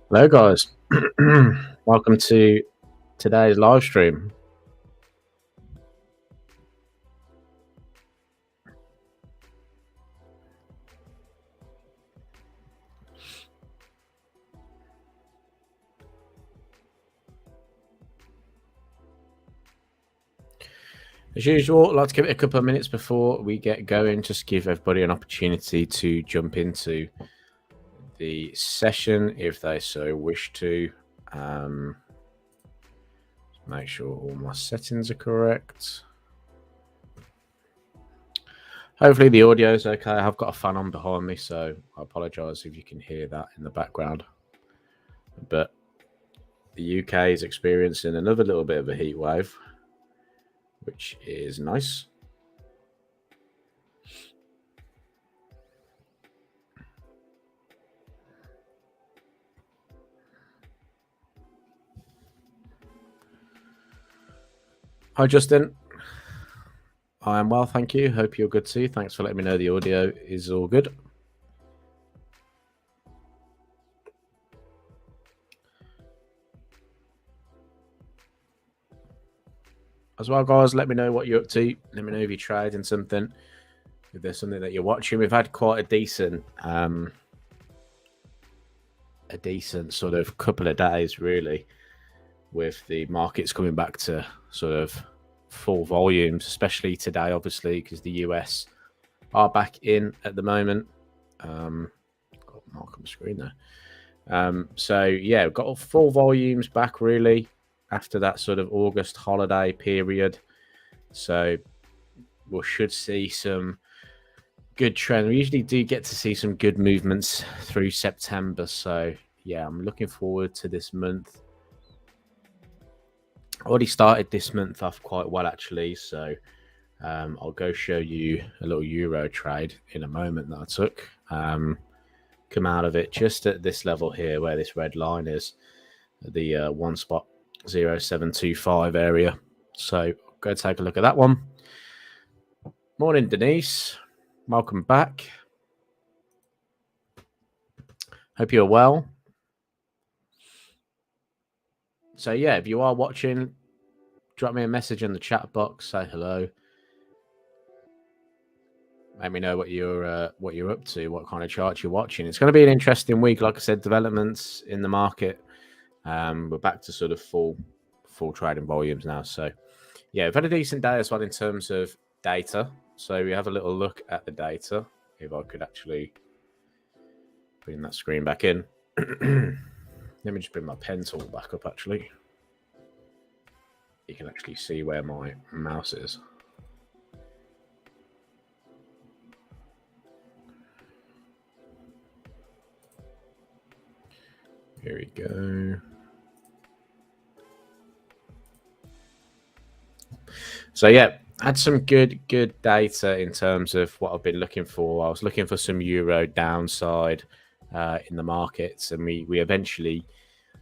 Hello, guys. Welcome to today's live stream. As usual, I'd like to give it a couple of minutes before we get going, just give everybody an opportunity to jump into the session if they so wish to. Make sure all my settings are correct. Hopefully the audio is okay. I've got a fan on behind me, so I apologize if you can hear that in the background. But the UK is experiencing another little bit of a heat wave, which is nice. Hi, Justin. I am well, thank you. Hope you're good too. Thanks for letting me know the audio is all good. As well, guys, let me know what you're up to. Let me know if you're trading something. If there's something that you're watching. We've had quite a decent sort of couple of days, really, with the markets coming back to sort of full volumes, especially today, obviously, because the US are back in at the moment. Got a mark on the screen there. So yeah, we've got full volumes back really after that sort of August holiday period. So we should see some good trend. We usually do get to see some good movements through September. So yeah, I'm looking forward to this month. Already started this month off quite well, actually. So I'll go show you a little euro trade in a moment that I took. Come out of it just at this level here where this red line is, the 1.0725 area. So go take a look at that one. Morning, Denise. Welcome back. Hope you're well. So yeah, if you are watching, drop me a message in the chat box. Say hello. Let me know what you're up to, what kind of charts you're watching. It's going to be an interesting week. Like I said, developments in the market. We're back to sort of full trading volumes now. So yeah, we've had a decent day as well in terms of data. So we have a little look at the data. If I could actually bring that screen back in. Let me just bring my pen tool back up, actually. You can actually see where my mouse is. Here we go. So yeah, had some good data in terms of what I've been looking for. I was looking for some euro downside in the markets, and we eventually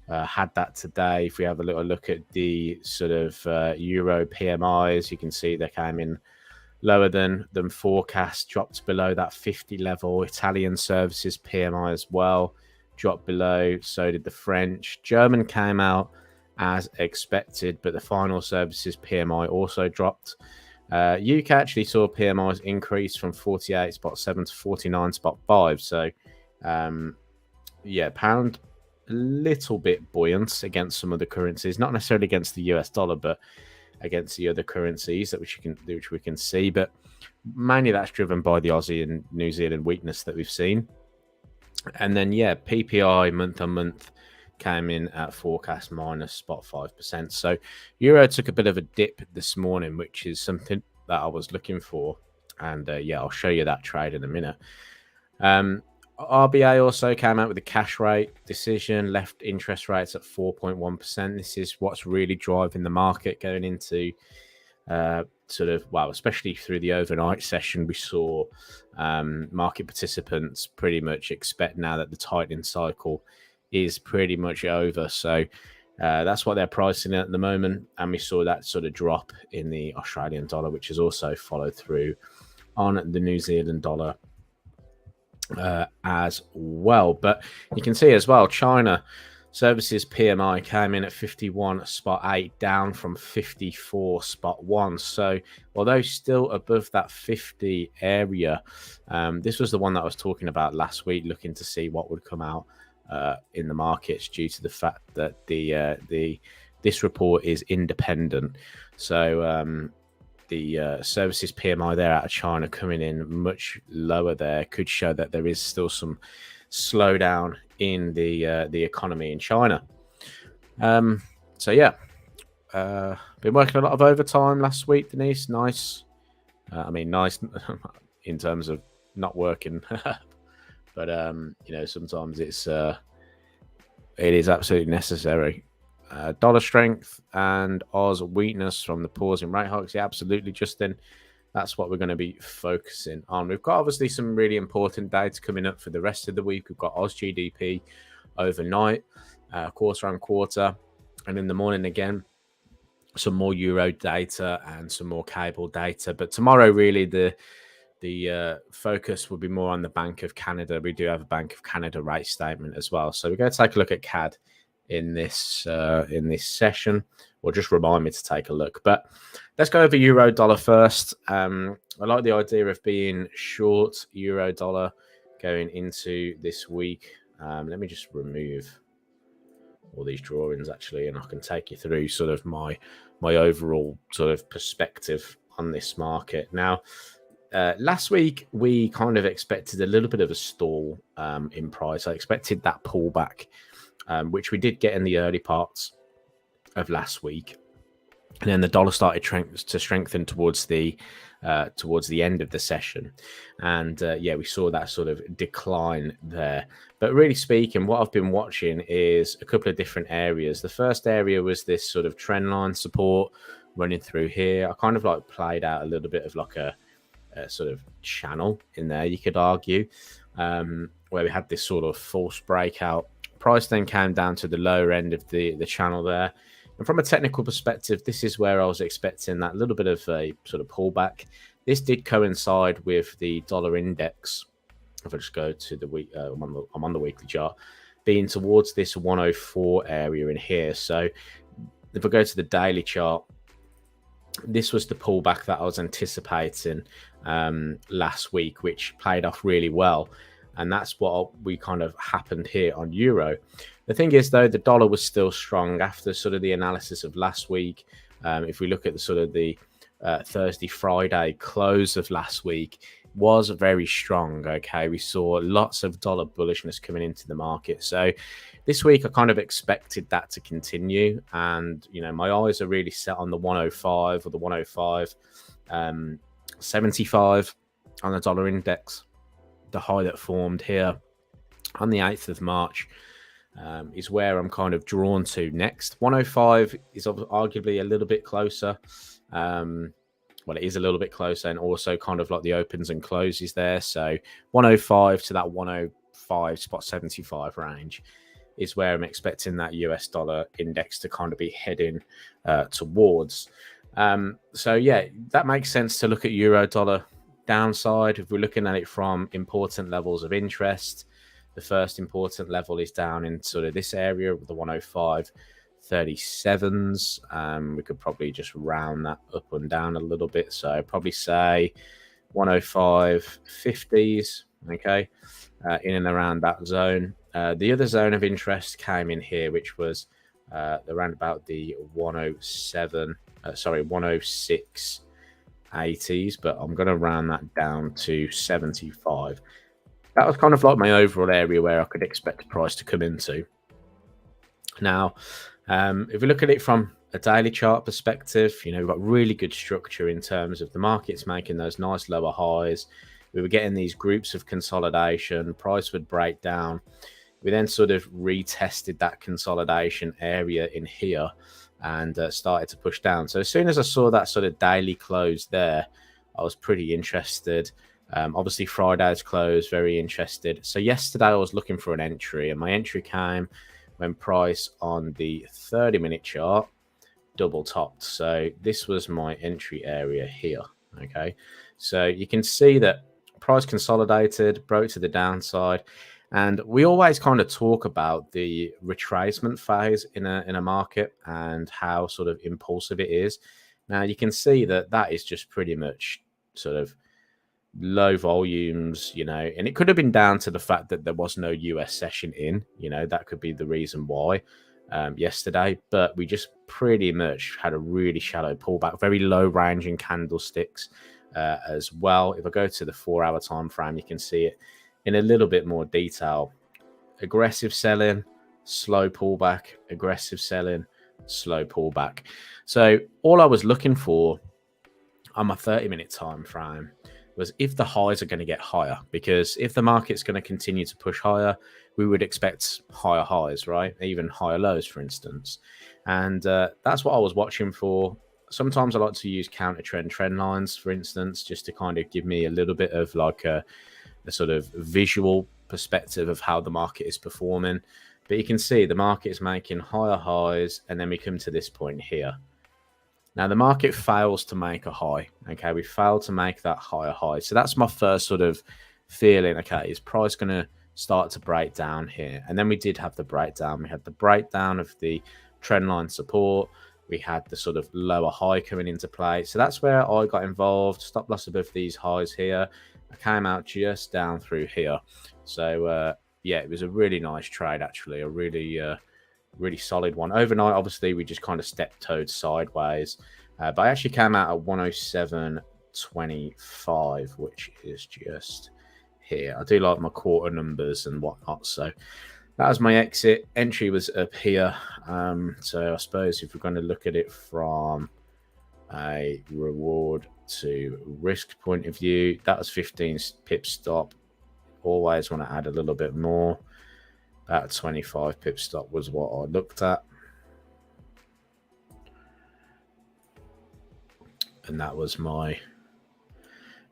had that today. If we have a little look at the sort of euro PMIs, you can see they came in lower than forecast, dropped below that 50 level. Italian services PMI as well dropped below. So did the French. German came out as expected, but the final services PMI also dropped. UK actually saw PMIs increase from 48.7 to 49.5. So yeah, pound a little bit buoyant against some of the currencies, not necessarily against the US dollar, but against the other currencies which we can see. But mainly that's driven by the Aussie and New Zealand weakness that we've seen. And then yeah, PPI month on month came in at forecast minus 0.5%. So euro took a bit of a dip this morning, which is something that I was looking for. And yeah, I'll show you that trade in a minute. RBA also came out with a cash rate decision, left interest rates at 4.1%. This is what's really driving the market going into sort of, well, especially through the overnight session, we saw market participants pretty much expect now that the tightening cycle is pretty much over. So that's what they're pricing at the moment. And we saw that sort of drop in the Australian dollar, which has also followed through on the New Zealand dollar as well. But you can see as well, China Services PMI came in at 51.8, down from 54.1. So although still above that 50 area, this was the one that I was talking about last week, looking to see what would come out in the markets due to the fact that this report is independent. So the services PMI there out of China coming in much lower there could show that there is still some slowdown in the economy in China. So yeah, been working a lot of overtime last week, Denise. Nice. I mean, nice in terms of not working, but you know, sometimes it is absolutely necessary. Dollar strength and Oz weakness from the pause in rate hikes. Yeah, absolutely, Justin. That's what we're going to be focusing on. We've got obviously some really important data coming up for the rest of the week. We've got Oz GDP overnight, quarter on quarter, and in the morning again, some more euro data and some more cable data. But tomorrow, really, the focus will be more on the Bank of Canada. We do have a Bank of Canada rate statement as well. So we're going to take a look at CAD in this session, or just remind me to take a look. But let's go over euro dollar first. I like the idea of being short euro dollar going into this week. Let me just remove all these drawings actually, and I can take you through sort of my overall sort of perspective on this market. Now, last week we kind of expected a little bit of a stall in price. I expected that pullback, which we did get in the early parts of last week, and then the dollar started to strengthen towards the end of the session, and yeah, we saw that sort of decline there. But really speaking, what I've been watching is a couple of different areas. The first area was this sort of trend line support running through here. I kind of like played out a little bit of like a sort of channel in there, you could argue, where we had this sort of false breakout. Price then came down to the lower end of the channel there. And from a technical perspective, this is where I was expecting that little bit of a sort of pullback. This did coincide with the dollar index. If I just go to the week, I'm on the weekly chart, being towards this 104 area in here. So if I go to the daily chart, this was the pullback that I was anticipating last week, which played off really well. And that's what we kind of happened here on euro. The thing is, though, the dollar was still strong after sort of the analysis of last week. If we look at the sort of the Thursday, Friday close of last week, was very strong. Okay, we saw lots of dollar bullishness coming into the market. So this week, I kind of expected that to continue. And, you know, my eyes are really set on the 105 or the 105.75 on the dollar index. The high that formed here on the 8th of March is where I'm kind of drawn to next. 105 is arguably a little bit closer. Well, it is a little bit closer, and also kind of like the opens and closes there. So 105 to that 105.75 range is where I'm expecting that US dollar index to kind of be heading towards. So yeah, that makes sense to look at euro dollar downside. If we're looking at it from important levels of interest, the first important level is down in sort of this area with the 105.37s. We could probably just round that up and down a little bit, so I'd probably say 105.50s, okay, in and around that zone. The other zone of interest came in here, which was around about the 106 80s, but I'm going to round that down to 75. That was kind of like my overall area where I could expect the price to come into. Now, if we look at it from a daily chart perspective, you know, we've got really good structure in terms of the markets making those nice lower highs. We were getting these groups of consolidation, price would break down. We then sort of retested that consolidation area in here and started to push down. So as soon as I saw that sort of daily close there, I was pretty interested. Obviously, Friday's close, very interested. So yesterday I was looking for an entry, and my entry came when price on the 30-minute chart double topped. So this was my entry area here. Okay, so you can see that price consolidated, broke to the downside, And we always kind of talk about the retracement phase in a market and how sort of impulsive it is. Now you can see that that is just pretty much sort of low volumes, and it could have been down to the fact that there was no US session in, that could be the reason why yesterday, but we just pretty much had a really shallow pullback, very low ranging candlesticks as well. If I go to the 4-hour time frame, you can see it in a little bit more detail. Aggressive selling, slow pullback, aggressive selling, slow pullback. So all I was looking for on my 30-minute time frame was if the highs are going to get higher, because if the market's going to continue to push higher, we would expect higher highs, right? Even higher lows, for instance. And that's what I was watching for. Sometimes I like to use counter trend lines, for instance, just to kind of give me a little bit of like a sort of visual perspective of how the market is performing. But you can see the market is making higher highs, and then we come to this point here. Now, the market fails to make a high, okay? We failed to make that higher high. So that's my first sort of feeling, okay, is price going to start to break down here? And then we did have the breakdown. We had the breakdown of the trend line support. We had the sort of lower high coming into play. So that's where I got involved. Stop loss above these highs here. I came out just down through here. So, yeah, it was a really nice trade, actually, a really solid one. Overnight, obviously, we just kind of stepped-toed sideways. But I actually came out at 107.25, which is just here. I do like my quarter numbers and whatnot. So that was my exit. Entry was up here. So I suppose if we're going to look at it from a reward to risk point of view, that was 15 pip stop. Always want to add a little bit more. That 25 pip stop was what I looked at. And that was my...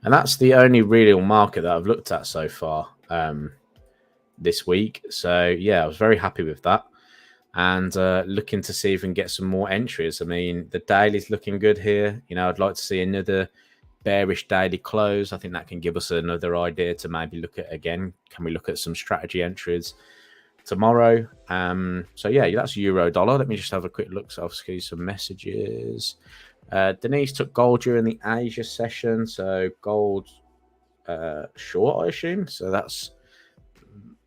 And that's the only real market that I've looked at so far this week. So, yeah, I was very happy with that. And looking to see if we can get some more entries. I mean, the daily's looking good here. I'd like to see another bearish daily close. I think that can give us another idea to maybe look at again. Can we look at some strategy entries tomorrow? So yeah, that's euro dollar. Let me just have a quick look. So I'll see some messages. Denise took gold during the Asia session, so gold short, I assume. So that's,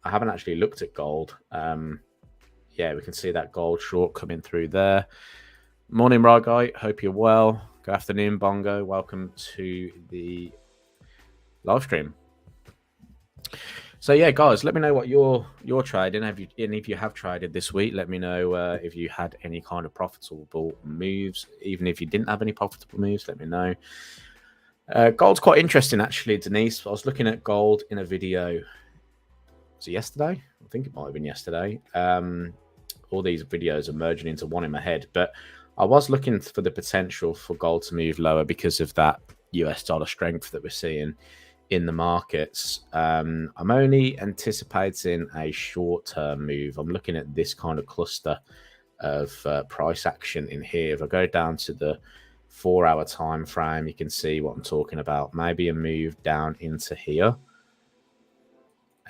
I haven't actually looked at gold. Yeah, we can see that gold short coming through there. Morning, Ragai. Hope you're well. Good afternoon, Bongo. Welcome to the live stream. So yeah, guys, let me know what you're trading. And if you have traded this week, let me know if you had any kind of profitable moves. Even if you didn't have any profitable moves, let me know. Gold's quite interesting, actually, Denise. I was looking at gold in a video. Was it yesterday? I think it might have been yesterday. All these videos are merging into one in my head. But I was looking for the potential for gold to move lower because of that US dollar strength that we're seeing in the markets. I'm only anticipating a short-term move. I'm looking at this kind of cluster of price action in here. If I go down to the 4-hour time frame, you can see what I'm talking about. Maybe a move down into here.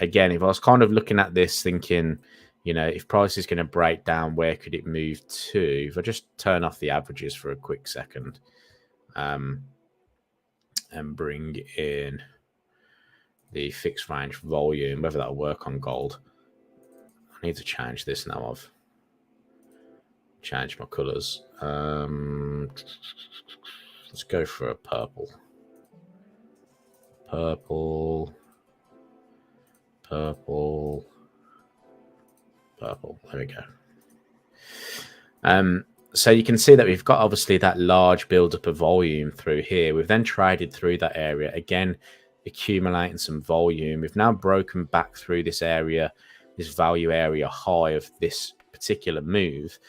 Again, if I was kind of looking at this thinking, if price is going to break down, where could it move to? If I just turn off the averages for a quick second and bring in the fixed range volume, whether that'll work on gold. I need to change this now. I've changed my colors. Let's go for a purple. Purple. There we go. So you can see that we've got obviously that large buildup of volume through here. We've then traded through that area again, accumulating some volume. We've now broken back through this area, this value area high of this particular move.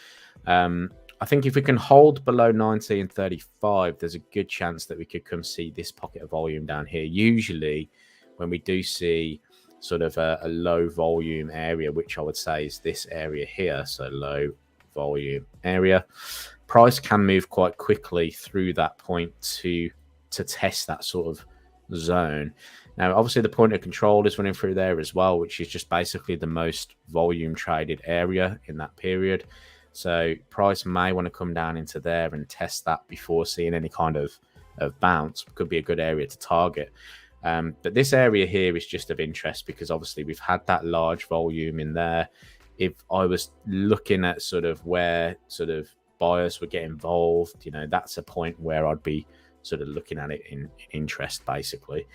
I think if we can hold below 19.35, there's a good chance that we could come see this pocket of volume down here. Usually when we do see sort of a low volume area, which I would say is this area here, so low volume area, price can move quite quickly through that point to test that sort of zone. Now, obviously, the point of control is running through there as well, which is just basically the most volume traded area in that period. So price may want to come down into there and test that before seeing any kind of bounce. Could be a good area to target. But this area here is just of interest because obviously we've had that large volume in there. If I was looking at sort of where sort of buyers would get involved, you know, that's a point where I'd be sort of looking at it in interest, basically.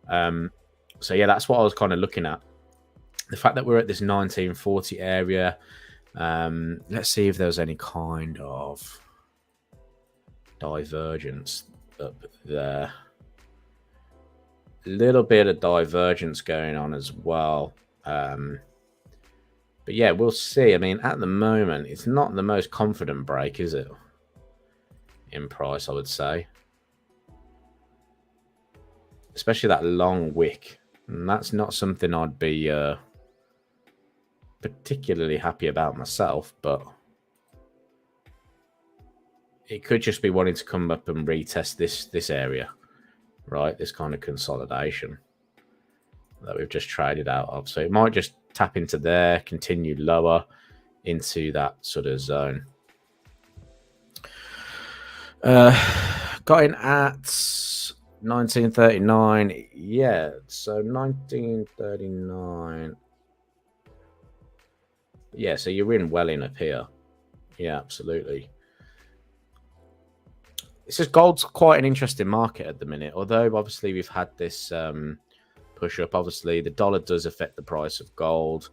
So yeah, that's what I was kind of looking at. The fact that we're at this 1940 area, let's see if there's any kind of divergence up there. A little bit of divergence going on as well. But yeah, we'll see. I mean, at the moment, it's not the most confident break, is it? In price, I would say. Especially that long wick. And that's not something I'd be particularly happy about myself, but it could just be wanting to come up and retest this area, right? This kind of consolidation that we've just traded out of. So it might just tap into there, continue lower into that sort of zone. Got in at 1939. Yeah, so 1939. Yeah, so you're in well in up here. Yeah, absolutely. It's just gold's quite an interesting market at the minute, although obviously we've had this push up. Obviously, the dollar does affect the price of gold.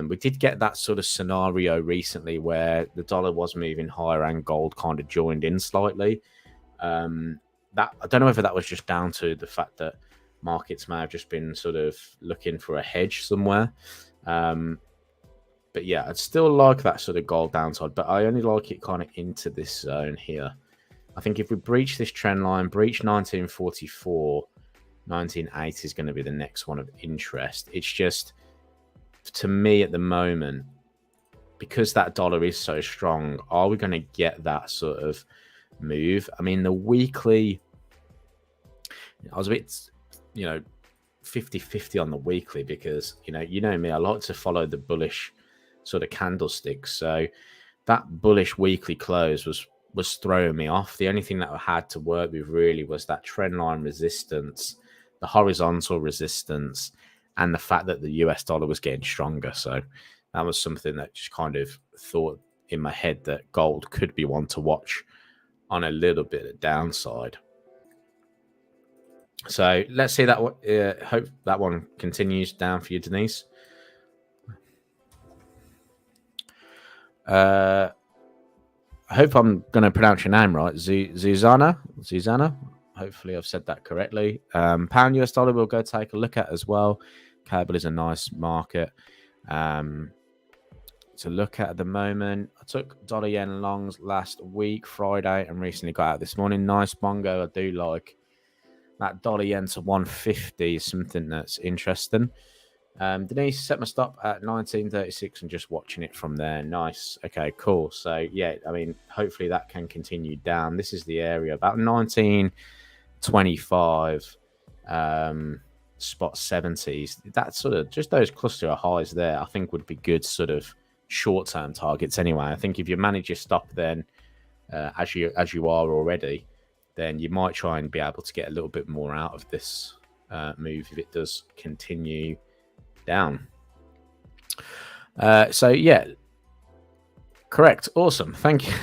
We did get that sort of scenario recently where the dollar was moving higher and gold kind of joined in slightly. That I don't know whether that was just down to the fact that markets may have just been sort of looking for a hedge somewhere. But yeah, I'd still like that sort of gold downside, but I only like it kind of into this zone here. I think if we breach this trend line, breach 1944, 1980 is going to be the next one of interest. It's just, to me at the moment, because that dollar is so strong, are we going to get that sort of move? I mean, the weekly, I was a bit, 50-50 on the weekly because, you know me, I like to follow the bullish sort of candlesticks. So that bullish weekly close was throwing me off. The only thing that I had to work with really was that trend line resistance, the horizontal resistance, and the fact that the US dollar was getting stronger. So that was something that just kind of thought in my head that gold could be one to watch on a little bit of downside. So let's see that. Hope that one continues down for you, Denise. I hope I'm going to pronounce your name right. Zuzana. Hopefully I've said that correctly. Pound US dollar we'll go take a look at as well. Cable is a nice market to look at the moment. I took dollar yen longs last week, Friday, and recently got out this morning. Nice bongo. I do like that dollar yen to 150 is something that's interesting. Denise, set my stop at 1936 and just watching it from there. Nice. Okay, cool. So yeah, I mean, hopefully that can continue down. This is the area about 1925 spot 70s. That sort of just those cluster of highs there, I think would be good sort of short-term targets anyway. I think if you manage your stop then as you are already, then you might try and be able to get a little bit more out of this move if it does continue down. So yeah, correct. Awesome. Thank you.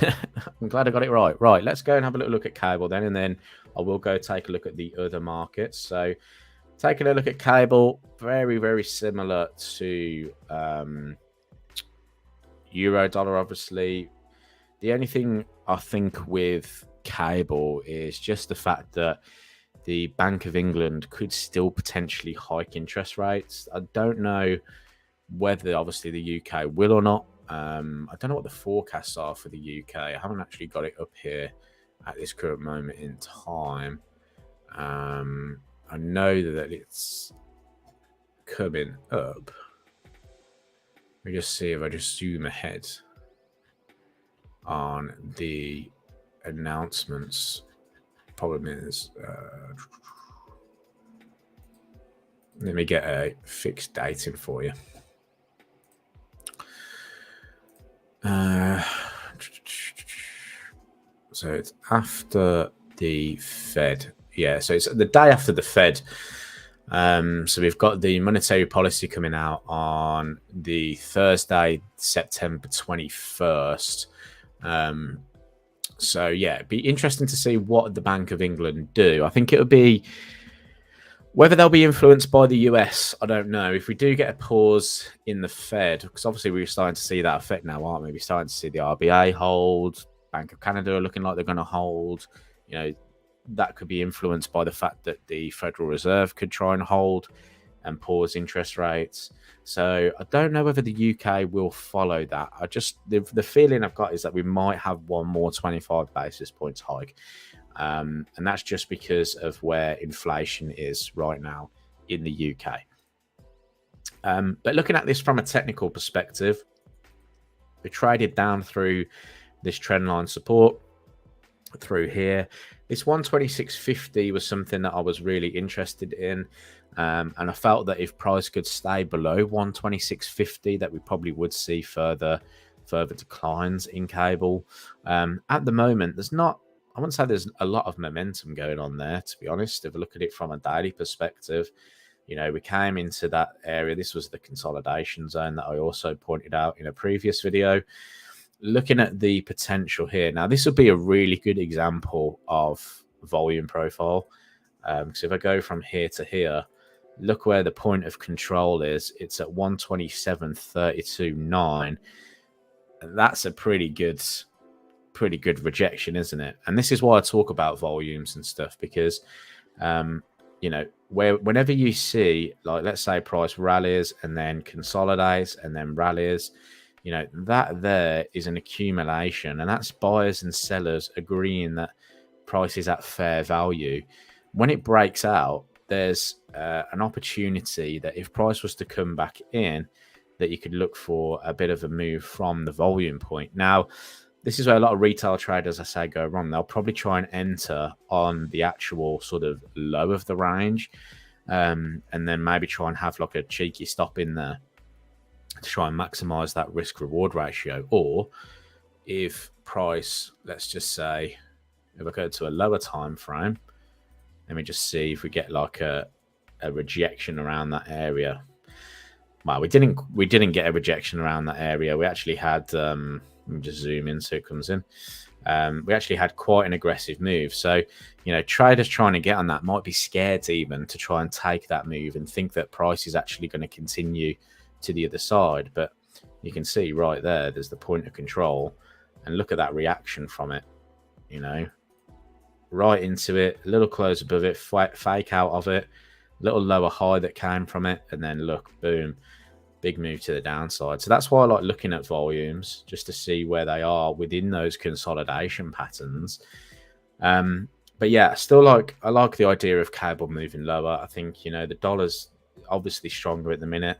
I'm glad I got it right. Right, let's go and have a little look at cable then, and then I will go take a look at the other markets. So taking a look at cable, very, very similar to euro dollar, obviously. The only thing I think with cable is just the fact that the Bank of England could still potentially hike interest rates. I don't know whether, obviously, the UK will or not. I don't know what the forecasts are for the UK. I haven't actually got it up here at this current moment in time. I know that it's coming up. Let me just see if I just zoom ahead on the announcements. Problem is, Let me get a fixed date in for you. So it's after the Fed. Yeah, so it's the day after the Fed. So we've got the monetary policy coming out on the Thursday, September 21st. So yeah, it'd be interesting to see what the Bank of England do. I think it would be, whether they'll be influenced by the US, I don't know. If we do get a pause in the Fed, because obviously we're starting to see that effect now, aren't we? We're starting to see the RBA hold, Bank of Canada are looking like they're going to hold. You know, that could be influenced by the fact that the Federal Reserve could try and hold and pause interest rates. So I don't know whether the UK will follow that. I just, the feeling I've got is that we might have one more 25 basis points hike. And that's just because of where inflation is right now in the UK. But looking at this from a technical perspective, we traded down through this trend line support through here. This 126.50 was something that I was really interested in. And I felt that if price could stay below 126.50, that we probably would see further declines in cable. At the moment, there's not, I wouldn't say there's a lot of momentum going on there, to be honest. If we look at it from a daily perspective, you know, we came into that area. This was the consolidation zone that I also pointed out in a previous video. Looking at the potential here. Now, this would be a really good example of volume profile. Because if I go from here to here, look where the point of control is. It's at 127.32.9. That's a pretty good rejection, isn't it? And this is why I talk about volumes and stuff, because you know, whenever you see, like, let's say price rallies and then consolidates and then rallies, you know, that there is an accumulation, and that's buyers and sellers agreeing that price is at fair value. When it breaks out, there's an opportunity that if price was to come back in, that you could look for a bit of a move from the volume point. Now, this is where a lot of retail traders, I say, go wrong. They'll probably try and enter on the actual sort of low of the range, and then maybe try and have like a cheeky stop in there to try and maximize that risk reward ratio. Or if price, let's just say, if I go to a lower time frame, let me just see if we get like a rejection around that area. Well, we didn't get a rejection around that area. We actually had, let me just zoom in so it comes in. We actually had quite an aggressive move. So, you know, traders trying to get on that might be scared even to try and take that move and think that price is actually going to continue to the other side. But you can see right there, there's the point of control, and look at that reaction from it, you know, right into it, a little close above it, fake out of it, little lower high that came from it, and then look, boom, big move to the downside. So that's why I like looking at volumes, just to see where they are within those consolidation patterns. But yeah, I like the idea of cable moving lower. I think, you know, the dollar's obviously stronger at the minute.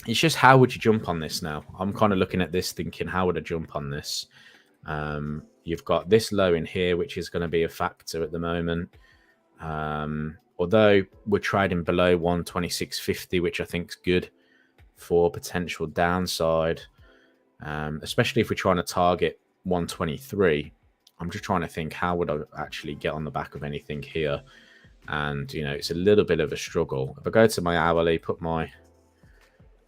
It's just, how would you jump on this now? I'm kind of looking at this thinking, how would I jump on this? You've got this low in here, which is going to be a factor at the moment. Although we're trading below 126.50, which I think is good for potential downside, especially if we're trying to target 123. I'm just trying to think, how would I actually get on the back of anything here? And, you know, it's a little bit of a struggle. If I go to my hourly, put my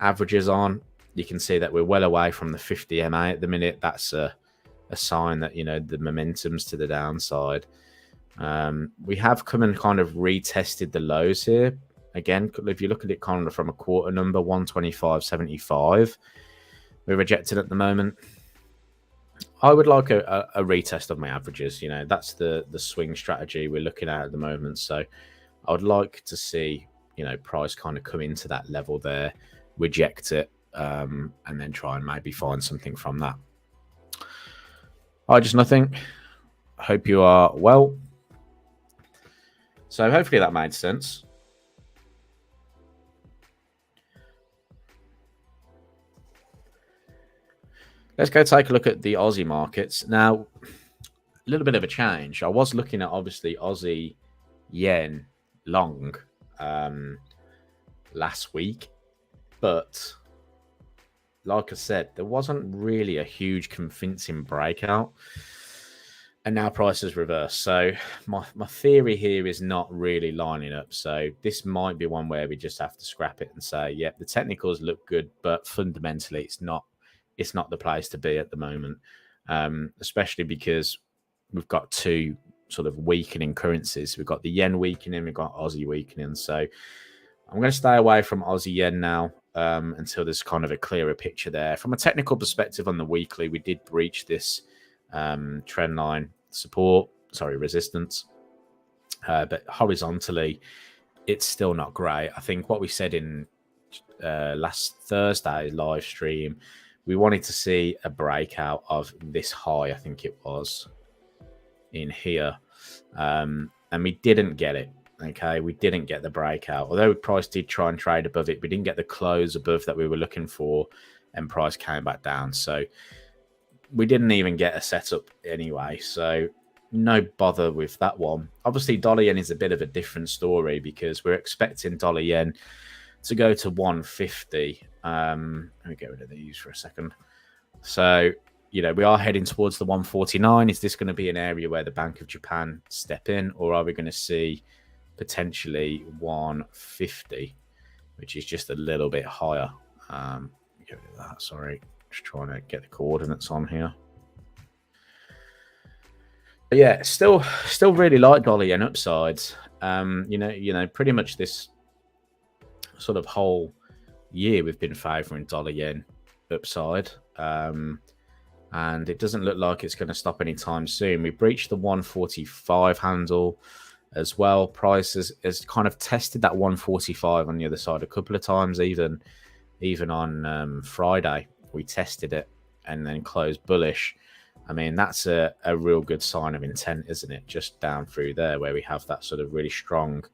averages on, you can see that we're well away from the 50 MA at the minute. That's a sign that, you know, the momentum's to the downside. We have come and kind of retested the lows here. Again, if you look at it kind of from a quarter number, 125.75, we're rejected at the moment. I would like a retest of my averages. You know, that's the swing strategy we're looking at the moment. So I would like to see, you know, price kind of come into that level there, reject it, and then try and maybe find something from that. Just nothing. Hope you are well. So hopefully that made sense. Let's go take a look at the Aussie markets. Now, a little bit of a change. I was looking at, obviously, Aussie yen long last week, but like I said, there wasn't really a huge convincing breakout, and now price has reversed. So my theory here is not really lining up. So this might be one where we just have to scrap it and say, yeah, the technicals look good, but fundamentally it's not the place to be at the moment, especially because we've got two sort of weakening currencies. We've got the yen weakening, we've got Aussie weakening. So I'm going to stay away from Aussie yen now until there's kind of a clearer picture there. From a technical perspective on the weekly, we did breach this trend line resistance, but horizontally it's still not great. I think what we said in last Thursday live stream, we wanted to see a breakout of this high, I think it was in here, and we didn't get it. Okay, we didn't get the breakout, although price did try and trade above it. We didn't get the close above that we were looking for, and price came back down. So we didn't even get a setup anyway, so no bother with that one. Obviously, dollar yen is a bit of a different story because we're expecting dollar yen to go to 150. Let me get rid of these for a second. So, you know, we are heading towards the 149. Is this going to be an area where the Bank of Japan step in, or are we going to see potentially 150, which is just a little bit higher? Get rid of that, sorry. Just trying to get the coordinates on here. But yeah, still really like dollar yen upsides. You know, pretty much this sort of whole year we've been favoring dollar yen upside, and it doesn't look like it's going to stop anytime soon. We breached the 145 handle as well. Price has kind of tested that 145 on the other side a couple of times, even on Friday. We tested it and then closed bullish. I mean, that's a real good sign of intent, isn't it? Just down through there where we have that sort of really strong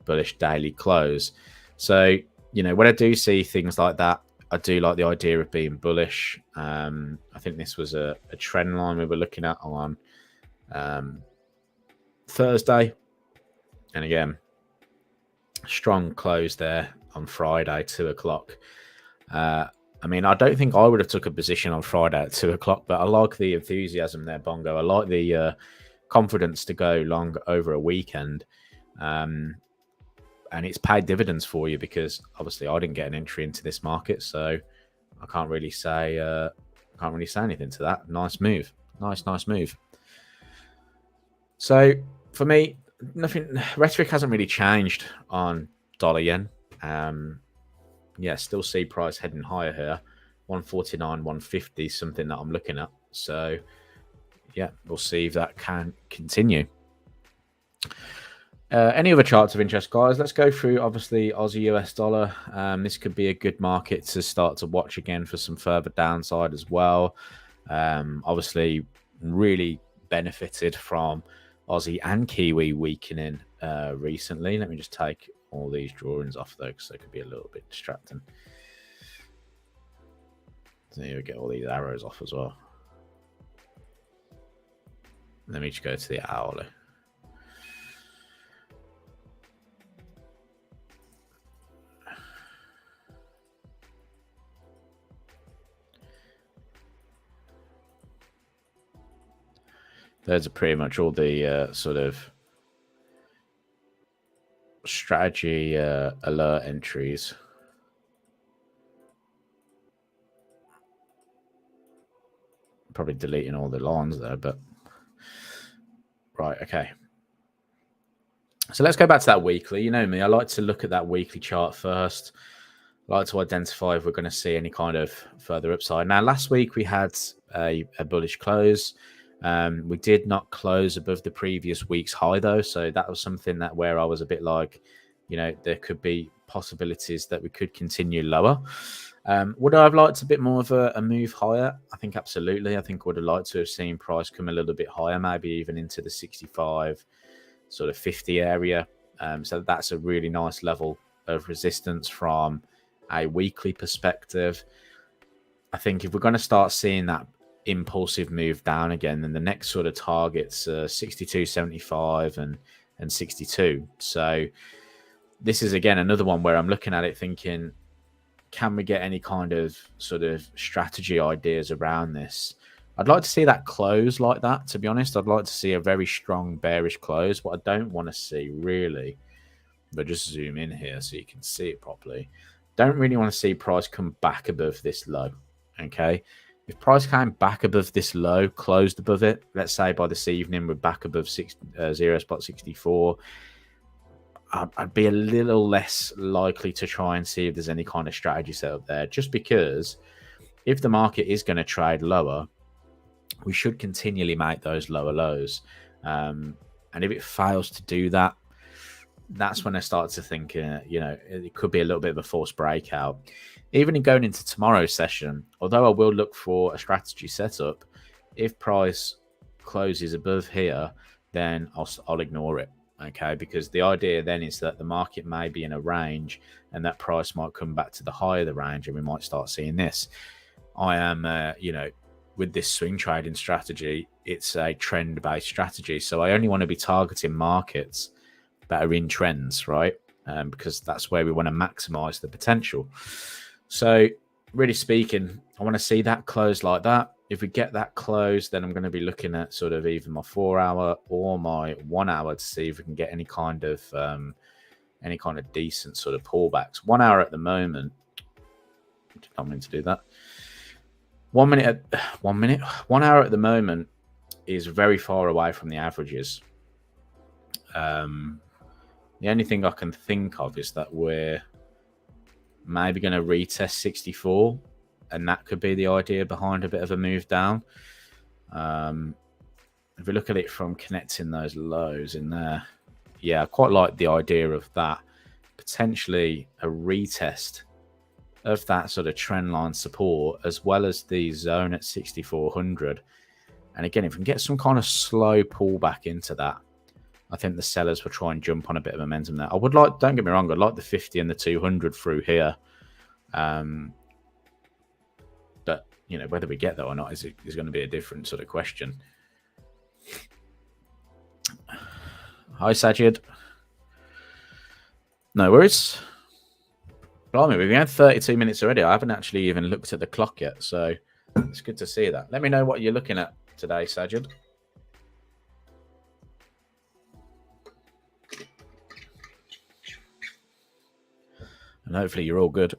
bullish daily close. So, you know, when I do see things like that, I do like the idea of being bullish. I think this was a trend line we were looking at on Thursday. And again, strong close there on Friday, 2 o'clock. I mean, I don't think I would have took a position on Friday at 2 o'clock, but I like the enthusiasm there, Bongo. I like the confidence to go long over a weekend. And it's paid dividends for you because obviously I didn't get an entry into this market, so I can't really say anything to that. Nice move. Nice move. So for me, nothing. Rhetoric hasn't really changed on dollar yen. Yeah, still see price heading higher here. 149, 150, something that I'm looking at. So, yeah, we'll see if that can continue. Any other charts of interest, guys? Let's go through, obviously, Aussie US dollar. This could be a good market to start to watch again for some further downside as well. Obviously, really benefited from Aussie and Kiwi weakening recently. Let me just take all these drawings off though, because they could be a little bit distracting. So you get all these arrows off as well. Let me just go to the hourly. Those are pretty much all the sort of strategy alert entries. Probably deleting all the lines there, but right, okay. So let's go back to that weekly. You know me, I like to look at that weekly chart first. I like to identify if we're going to see any kind of further upside. Now, last week we had a bullish close. We did not close above the previous week's high though, so that was something that where I was a bit like, you know, there could be possibilities that we could continue lower. Would I have liked a bit more of a move higher? I think absolutely. I think I would have liked to have seen price come a little bit higher, maybe even into the 65, sort of 50 area. So that's a really nice level of resistance from a weekly perspective. I think if we're going to start seeing that impulsive move down again, then the next sort of targets 62.75 and and 62. So this is again another one where I'm looking at it thinking, can we get any kind of sort of strategy ideas around this? I'd like to see that close like that, to be honest. I'd like to see a very strong bearish close. What I don't want to see really, but just zoom in here so you can see it properly. Don't really want to see price come back above this low. Okay, if price came back above this low, closed above it, let's say by this evening we're back above 0.64, I'd be a little less likely to try and see if there's any kind of strategy set up there, just because if the market is going to trade lower, we should continually make those lower lows. And if it fails to do that, that's when I start to think, it could be a little bit of a forced breakout. Even in going into tomorrow's session, although I will look for a strategy setup, if price closes above here, then I'll ignore it. Okay, because the idea then is that the market may be in a range and that price might come back to the high of the range and we might start seeing this. I am, with this swing trading strategy, it's a trend-based strategy. So I only want to be targeting markets that are in trends, right? Because that's where we want to maximize the potential. So really speaking, I want to see that close like that. If we get that close, then I'm going to be looking at sort of either my 4 hour or my 1 hour to see if we can get any kind of decent sort of pullbacks. 1 hour at the moment, I'm going to do that. 1 minute, 1 hour at the moment is very far away from the averages. The only thing I can think of is that we're maybe going to retest 64. And that could be the idea behind a bit of a move down. If we look at it from connecting those lows in there, yeah, I quite like the idea of that. Potentially a retest of that sort of trend line support, as well as the zone at 6,400. And again, if we can get some kind of slow pullback into that, I think the sellers will try and jump on a bit of momentum there. I would like, don't get me wrong, I'd like the 50 and the 200 through here. But, whether we get that or not is going to be a different sort of question. Hi, Sajid. No worries. Blimey, we've had 32 minutes already. I haven't actually even looked at the clock yet, so it's good to see that. Let me know what you're looking at today, Sajid. And hopefully you're all good.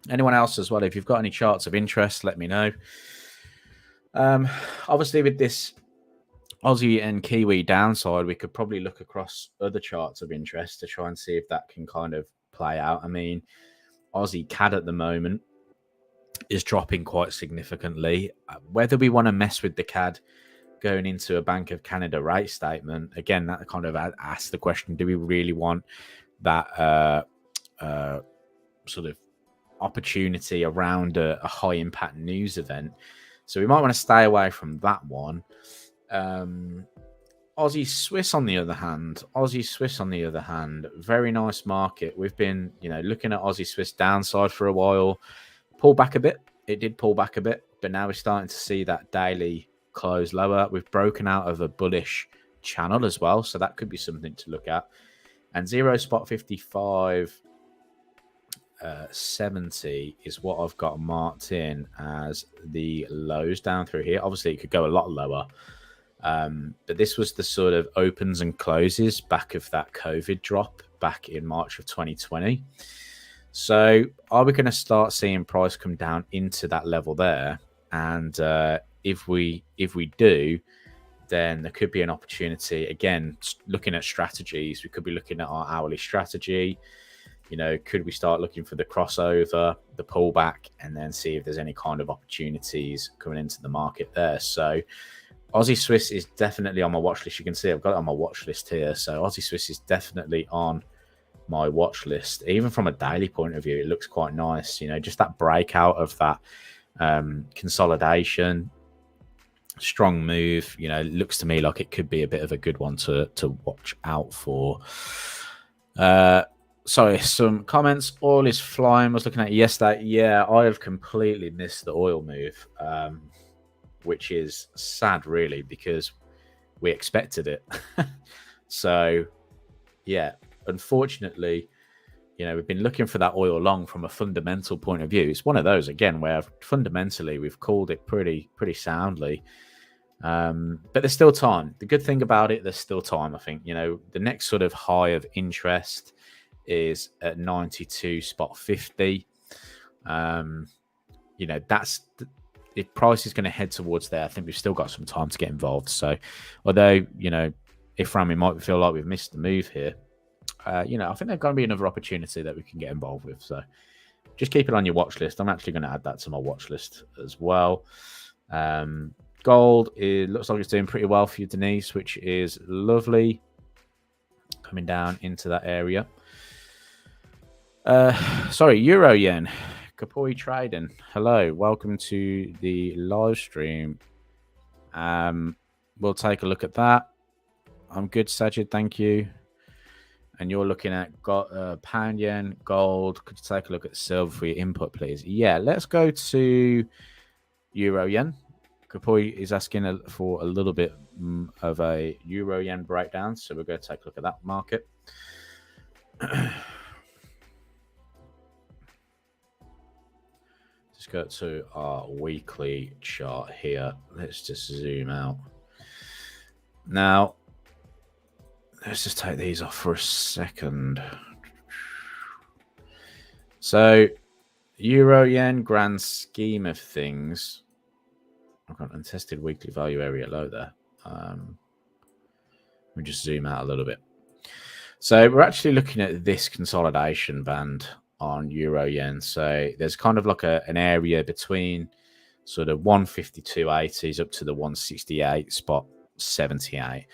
Anyone else as well, if you've got any charts of interest, let me know. Obviously, with this Aussie and Kiwi downside, we could probably look across other charts of interest to try and see if that can kind of play out. I mean, Aussie CAD at the moment is dropping quite significantly. Whether we want to mess with the CAD going into a Bank of Canada rate statement, again, that kind of asks the question, do we really want that sort of opportunity around a high impact news event? So we might want to stay away from that one. Aussie Swiss on the other hand, very nice market. We've been looking at Aussie Swiss downside for a while, pull back a bit. It did pull back a bit, but now we're starting to see that daily close lower. We've broken out of a bullish channel as well, so that could be something to look at. And 0.55 70 is what I've got marked in as the lows down through here. Obviously it could go a lot lower, but this was the sort of opens and closes back of that COVID drop back in March of 2020. So are we going to start seeing price come down into that level there? And if we do, then there could be an opportunity. Again, looking at strategies, we could be looking at our hourly strategy. Could we start looking for the crossover, the pullback, and then see if there's any kind of opportunities coming into the market there? So Aussie Swiss is definitely on my watch list. You can see I've got it on my watch list here. So Aussie Swiss is definitely on my watch list. Even from a daily point of view, it looks quite nice. Just that breakout of that consolidation, strong move. Looks to me like it could be a bit of a good one to watch out for. Sorry, some comments. Oil is flying. I was looking at it yesterday. Yeah, I have completely missed the oil move, which is sad, really, because we expected it. So, yeah, unfortunately, we've been looking for that oil long from a fundamental point of view. It's one of those, again, where fundamentally we've called it pretty soundly. But there's still time. The good thing about it, there's still time, I think. The next sort of high of interest is at 92.50. That's if price is going to head towards there, I think we've still got some time to get involved. So, although, if Rami might feel like we've missed the move here, I think there's going to be another opportunity that we can get involved with. So, just keep it on your watch list. I'm actually going to add that to my watch list as well. Gold, it looks like it's doing pretty well for you, Denise, which is lovely. Coming down into that area. Sorry, Euro Yen. 𝖥𝖣yi trading. Hello, welcome to the live stream. We'll take a look at that. I'm good, Sajid, thank you. And you're looking at pound yen, gold. Could you take a look at silver for your input, please? Yeah, let's go to Euro Yen. 𝖥𝖣yi is asking for a little bit of a Euro Yen breakdown, so we're going to take a look at that market. Let's go to our weekly chart here. Let's just zoom out. Now, let's just take these off for a second. So, Euro Yen, grand scheme of things. I've got untested weekly value area low there. Let me just zoom out a little bit. So, we're actually looking at this consolidation band on Euro Yen. So there's kind of like an area between sort of 152.80s up to the 168.78.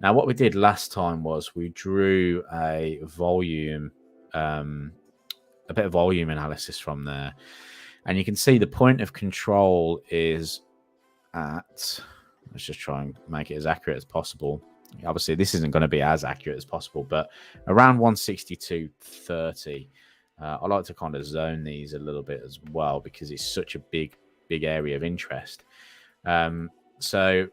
Now, what we did last time was we drew a volume, a bit of volume analysis from there. And you can see the point of control is at, let's just try and make it as accurate as possible. Obviously, this isn't going to be as accurate as possible, but around 162.30. I like to kind of zone these a little bit as well because it's such a big area of interest. So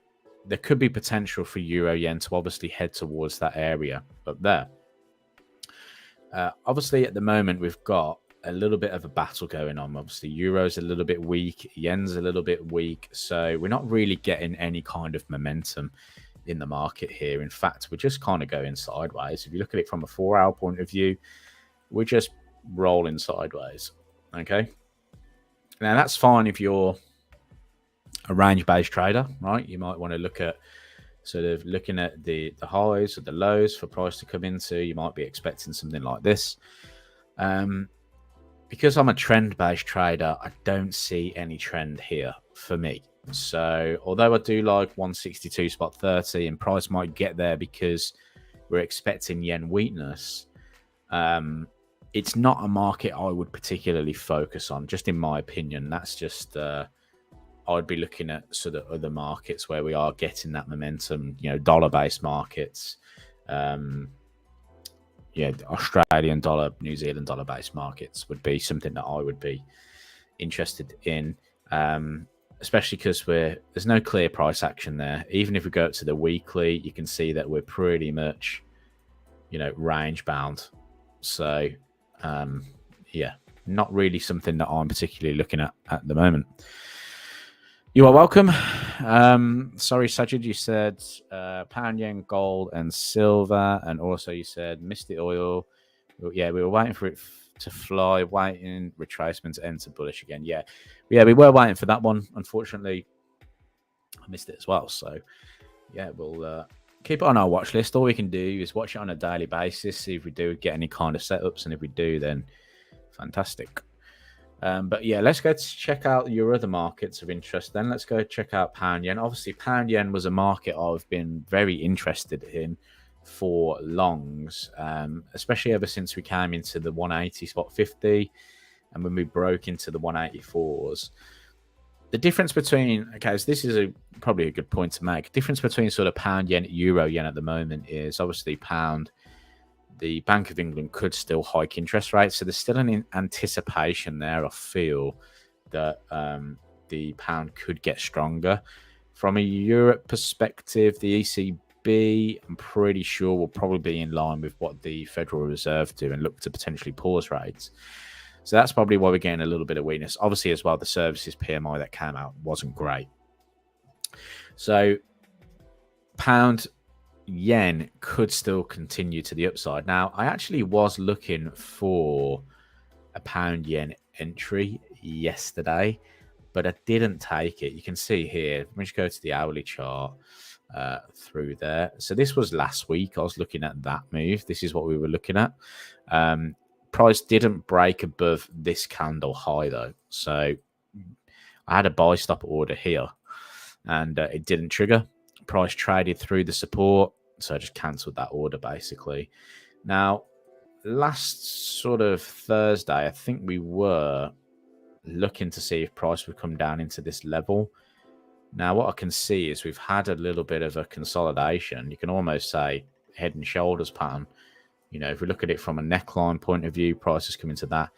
there could be potential for Euro Yen to obviously head towards that area up there. Obviously, at the moment, we've got a little bit of a battle going on. Obviously, Euro's a little bit weak, Yen's a little bit weak. So we're not really getting any kind of momentum in the market here. In fact, we're just kind of going sideways. If you look at it from a 4-hour point of view, we're just rolling sideways. Okay, now that's fine if you're a range-based trader, right? You might want to look at sort of looking at the highs or the lows for price to come into. You might be expecting something like this. Because I'm a trend-based trader, I don't see any trend here for me. So although I do like 162.30 and price might get there because we're expecting yen weakness, it's not a market I would particularly focus on, just in my opinion. That's just, I'd be looking at sort of other markets where we are getting that momentum, dollar-based markets, Australian dollar, New Zealand dollar-based markets would be something that I would be interested in, especially because there's no clear price action there. Even if we go up to the weekly, you can see that we're pretty much, range bound. So, not really something that I'm particularly looking at the moment. You are welcome. Sorry, Sajid, you said pound, yen, gold, and silver, and also you said Mystic oil. Yeah, we were waiting for it to fly, waiting retracement to enter bullish again. Yeah, we were waiting for that one. Unfortunately, I missed it as well. So, yeah, we'll keep it on our watch list. All we can do is watch it on a daily basis, see if we do get any kind of setups, and if we do, then fantastic. But yeah, let's go to check out your other markets of interest. Then let's go check out pound yen. Obviously, pound yen was a market I've been very interested in for longs, especially ever since we came into the 180.50 and when we broke into the 184s. The difference between, so this is probably a good point to make. Difference between sort of pound yen, euro yen at the moment is obviously pound. The Bank of England could still hike interest rates. So there's still an anticipation there, I feel, that the pound could get stronger. From a Europe perspective, the be, I'm pretty sure, will probably be in line with what the Federal Reserve do and look to potentially pause rates. So that's probably why we're getting a little bit of weakness. Obviously, as well, the services PMI that came out wasn't great. So pound yen could still continue to the upside. Now, I actually was looking for a pound yen entry yesterday, but I didn't take it. You can see here, let me just go to the hourly chart through there. So this was last week. I was looking at that move. This is what we were looking at. Price didn't break above this candle high though. So I had a buy stop order here and it didn't trigger. Price traded through the support. So I just cancelled that order basically. Now, last sort of Thursday, I think we were looking to see if price would come down into this level. Now, what I can see is we've had a little bit of a consolidation. You can almost say head and shoulders pattern. You know, if we look at it from a neckline point of view, price has come into that.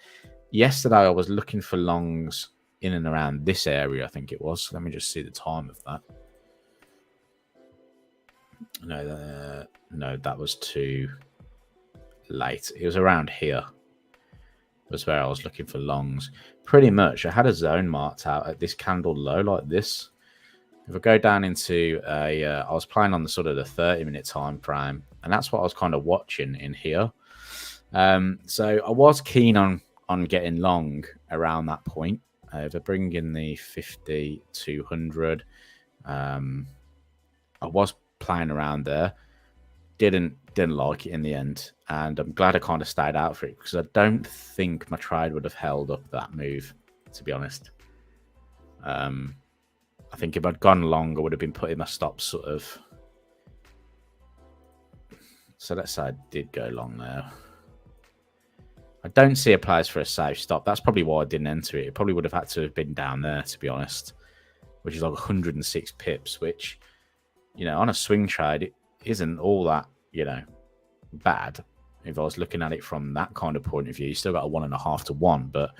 Yesterday, I was looking for longs in and around this area, I think it was. Let me just see the time of that. No, that was too late. It was around here. Was where I was looking for longs. Pretty much, I had a zone marked out at this candle low like this. If I go down into I was playing on the sort of the 30-minute time frame, and that's what I was kind of watching in here. So I was keen on getting long around that point. If I bring in the 50, 200, I was playing around there. Didn't like it in the end, and I'm glad I kind of stayed out for it because I don't think my trade would have held up that move, to be honest. I think if I'd gone long, I would have been putting my stops sort of. So let's say I did go long there. I don't see a place for a safe stop. That's probably why I didn't enter it. It probably would have had to have been down there, to be honest, which is like 106 pips, which, you know, on a swing trade, it isn't all that, you know, bad. If I was looking at it from that kind of point of view, you still got a 1.5 to 1, but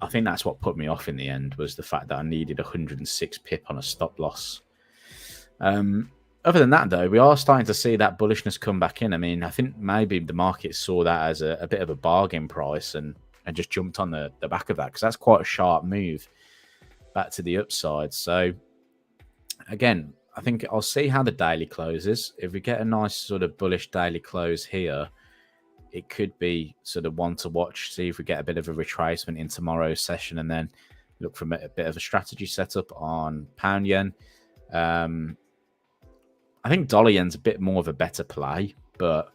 I think that's what put me off in the end, was the fact that I needed 106 pip on a stop loss. Other than that, though, we are starting to see that bullishness come back in. I mean, I think maybe the market saw that as a bit of a bargain price and just jumped on the back of that, because that's quite a sharp move back to the upside. So, again, I think I'll see how the daily closes. If we get a nice sort of bullish daily close here, it could be sort of one to watch, see if we get a bit of a retracement in tomorrow's session, and then look for a bit of a strategy setup on pound yen. I think dollar yen's a bit more of a better play, but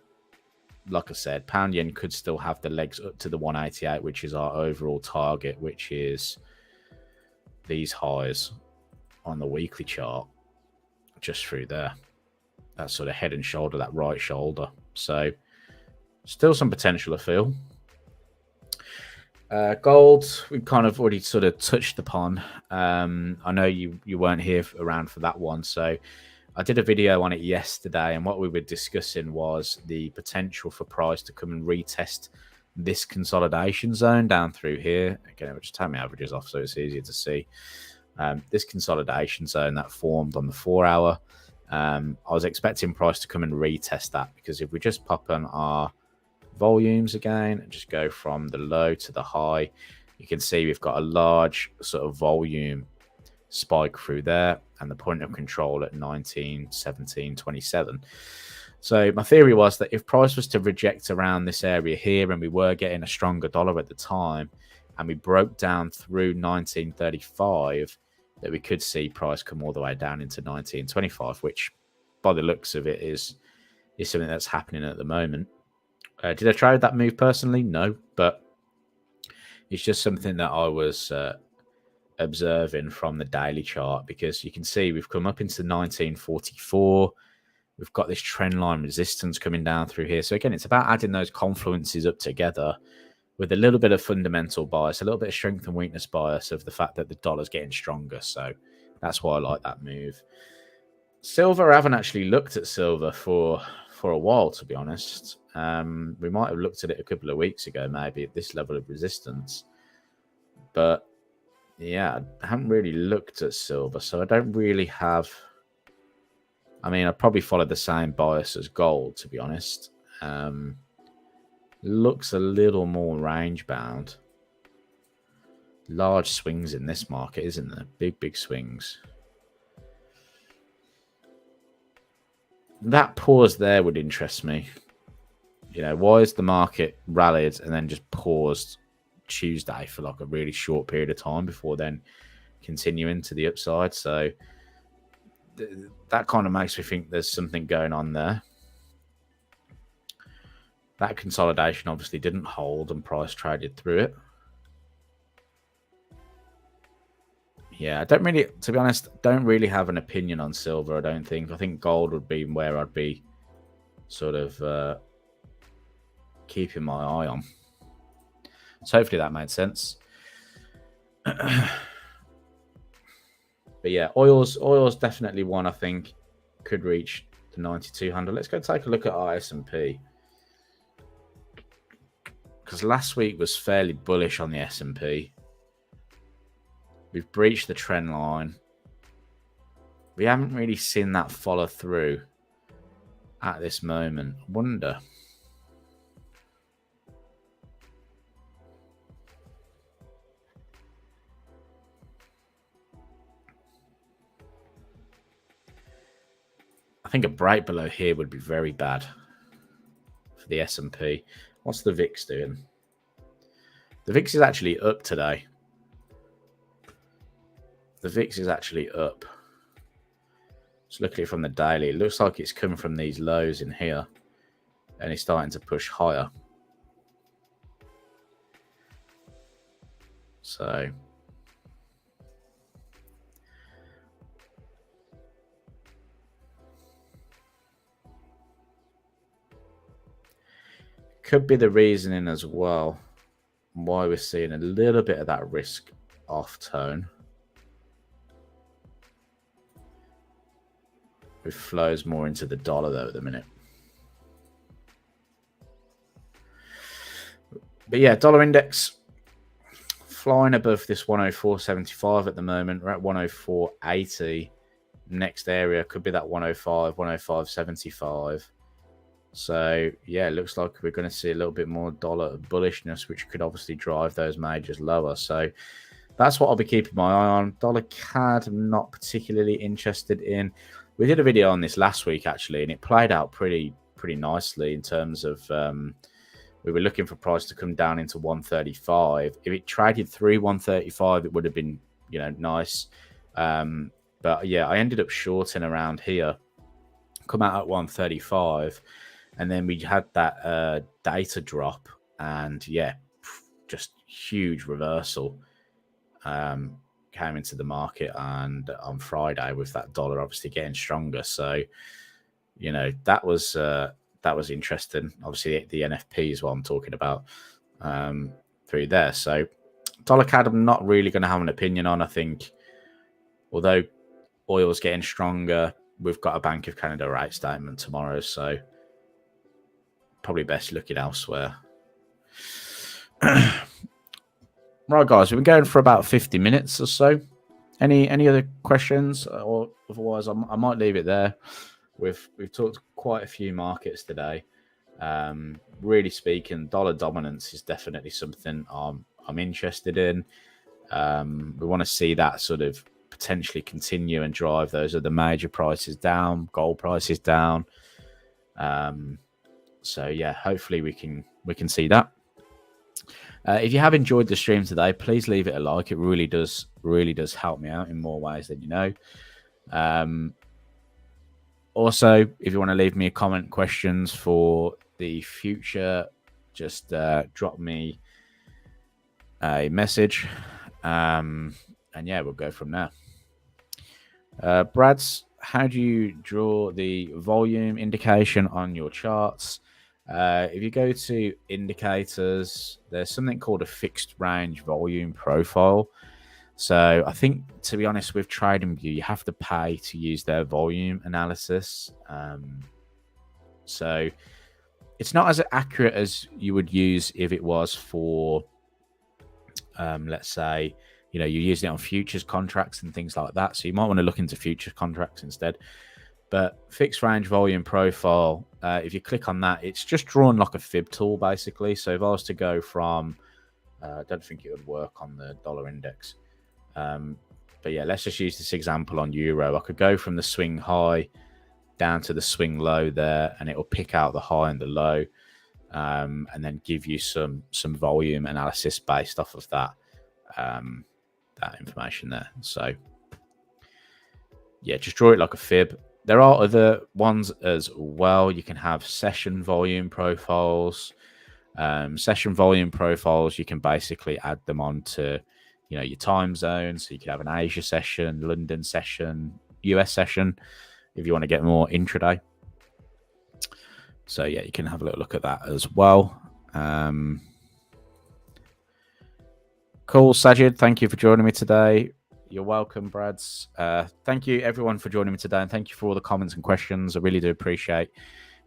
like I said, pound yen could still have the legs up to the 188, which is our overall target, which is these highs on the weekly chart, just through there. That sort of head and shoulder, that right shoulder. So still some potential, I feel. Gold, we've kind of already sort of touched upon. I know you weren't here around for that one, so I did a video on it yesterday, and what we were discussing was the potential for price to come and retest this consolidation zone down through here. Again, I'll just take my averages off so it's easier to see. This consolidation zone that formed on the 4 hour. I was expecting price to come and retest that, because if we just pop on our volumes again and just go from the low to the high, you can see we've got a large sort of volume spike through there, and the point of control at 19, 17, 27. So my theory was that if price was to reject around this area here, and we were getting a stronger dollar at the time, and we broke down through 1935, that we could see price come all the way down into 1925, which by the looks of it is something that's happening at the moment. Did I trade that move personally? No, but it's just something that I was observing from the daily chart, because you can see we've come up into 1944. We've got this trend line resistance coming down through here. So again, it's about adding those confluences up together with a little bit of fundamental bias, a little bit of strength and weakness bias of the fact that the dollar's getting stronger. So that's why I like that move. Silver, I haven't actually looked at silver for a while, to be honest. We might have looked at it a couple of weeks ago, maybe at this level of resistance. But yeah, I haven't really looked at silver, so I don't really have I mean, I probably followed the same bias as gold, to be honest. Looks a little more range bound. Large swings in this market, isn't there? Big swings. That pause there would interest me. You know, why is the market rallied and then just paused Tuesday for like a really short period of time before then continuing to the upside? So that kind of makes me think there's something going on there. That consolidation obviously didn't hold and price traded through it. Yeah, I don't really, to be honest, don't really have an opinion on silver, I don't think. I think gold would be where I'd be sort of keeping my eye on. So hopefully that made sense. But yeah, oil's definitely one I think could reach the 9200. Let's go take a look at our S&P. Because last week was fairly bullish on the S&P. We've breached the trend line. We haven't really seen that follow through at this moment. I wonder. I think a break below here would be very bad for the S&P. What's the VIX doing? The VIX is actually up today. The VIX is actually up. Just look at it from the daily. It looks like it's coming from these lows in here. And it's starting to push higher. So could be the reasoning as well why we're seeing a little bit of that risk off tone. It flows more into the dollar though at the minute. But yeah, dollar index flying above this 104.75 at the moment. We're at 104.80. Next area could be that 105, 105.75. So yeah, it looks like we're going to see a little bit more dollar bullishness, which could obviously drive those majors lower. So that's what I'll be keeping my eye on. Dollar CAD, I'm not particularly interested in. We did a video on this last week actually, and it played out pretty nicely in terms of we were looking for price to come down into 135. If it traded through 135, it would have been, you know, nice. But yeah, I ended up shorting around here, come out at 135, and then we had that data drop, and yeah, just huge reversal came into the market, and on Friday with that dollar obviously getting stronger. So, you know, that was interesting. Obviously, the NFP is what I'm talking about through there. So, dollar CAD, I'm not really going to have an opinion on. I think, although oil's getting stronger, we've got a Bank of Canada rate statement tomorrow, so probably best looking elsewhere. Right, guys, we've been going for about 50 minutes or so. Any other questions, or otherwise I might leave it there. We've talked quite a few markets today. Really speaking, dollar dominance is definitely something I'm interested in. We want to see that sort of potentially continue and drive those other major prices down, gold prices down. So yeah, hopefully we can see that. If you have enjoyed the stream today, please leave it a like. It really does help me out in more ways than you know. Also, if you want to leave me a comment, questions for the future, just drop me a message, and yeah, we'll go from there. Brads, how do you draw the volume indication on your charts? If you go to indicators, there's something called a fixed range volume profile. So I think, to be honest, with TradingView, you have to pay to use their volume analysis. So it's not as accurate as you would use if it was for, let's say, you know, you're using it on futures contracts and things like that. So you might want to look into futures contracts instead. But fixed range volume profile, if you click on that, it's just drawn like a fib tool, basically. So if I was to go from, I don't think it would work on the dollar index. But yeah, let's just use this example on euro. I could go from the swing high down to the swing low there, and it will pick out the high and the low, and then give you some volume analysis based off of that information there. So yeah, just draw it like a fib. There are other ones as well. You can have session volume profiles. Session volume profiles, you can basically add them onto, you know, your time zone. So you could have an Asia session, London session, US session, if you want to get more intraday. So yeah, you can have a little look at that as well. Cool, Sajid, thank you for joining me today. You're welcome, Brads. Thank you everyone for joining me today, and thank you for all the comments and questions. I really do appreciate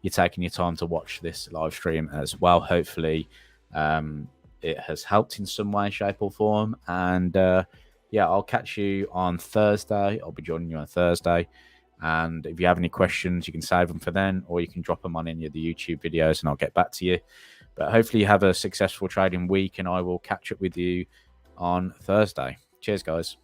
you taking your time to watch this live stream as well. Hopefully it has helped in some way, shape or form. And yeah, I'll catch you on Thursday. I'll be joining you on Thursday. And if you have any questions, you can save them for then, or you can drop them on any of the YouTube videos and I'll get back to you. But hopefully you have a successful trading week, and I will catch up with you on Thursday. Cheers, guys.